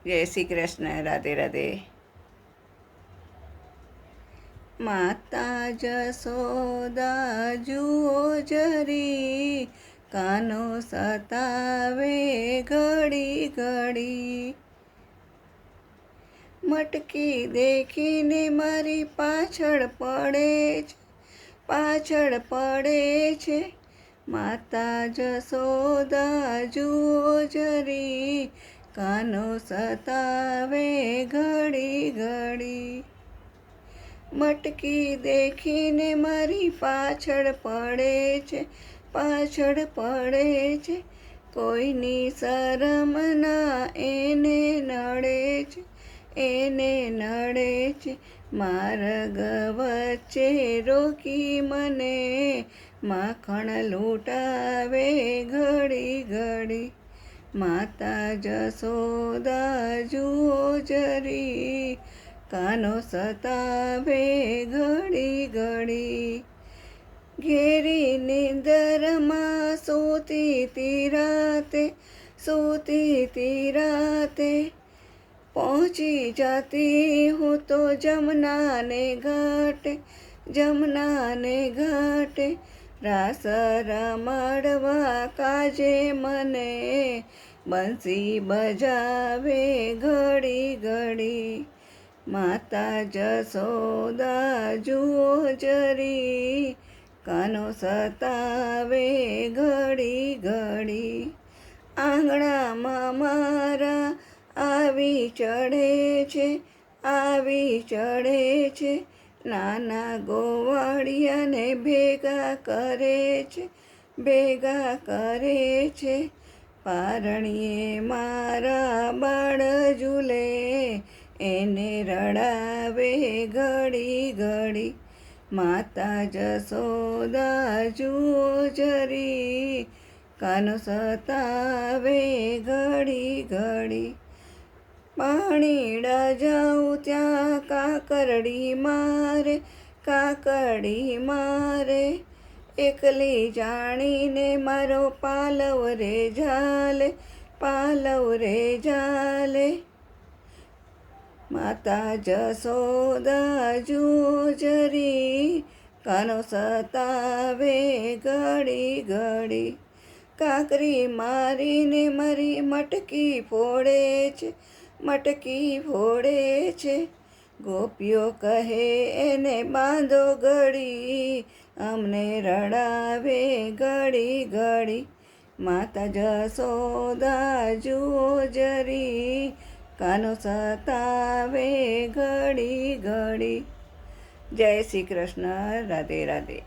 જય શ્રી કૃષ્ણ. રાધે રાધે. માતા જશોદા જુઓ જરી, કાનો સતાવે ઘડી ઘડી. મટકી દેખીને મારી પાછળ પડે છે. માતા જશોદા જુઓ જરી, કાનો સતાવે ઘડી ઘડી. મટકી દેખીને મારી પાછળ પડે છે. કોઈની શરમ ના એને નડે છે. માર્ગ વચ્ચે રોકી મને માખણ લૂંટાવે ઘડી ઘડી. માતા જશોદા જુઓ જરી, કાનો સતાવે ઘડી ઘડી. ઘેરી નિંદરમાં સૂતી રાતે, પહોંચી જાતી હું તો જમનાને ઘાટે. રાસ રમાડવા કાજે મને બંસી બજાવે ઘડી ઘડી. માતા જશોદા જુઓ જરી, કાનો સતાવે ઘડી ઘડી. આંગણામાં મારા આવી ચડે છે. નાના ગોવાળિયાને ભેગા કરે છે. પારણીએ મારા બાળ ઝૂલે, એને રડાવે ઘડી ઘડી. માતા જશોદા જુઓ જરી, કાનો સતાવે ઘડી ઘડી. પાણીડા જાઉં ત્યાં કાકડી મારે, એકલી જાણીને મારો પાલવ રે ઝાલે. માતા જશોદા જુઓ જરી, કાનો સતાવે ઘડી ઘડી. કાકરી મારીને મારી મટકી ફોડે છે. ગોપીઓ કહે એને બાંધો ઘડી, અમને રડાવે ઘડી ઘડી. માતા જશોદા જુઓ જરી, કાનો સતાવે ઘડી ઘડી. જય શ્રી કૃષ્ણ. રાધે રાધે.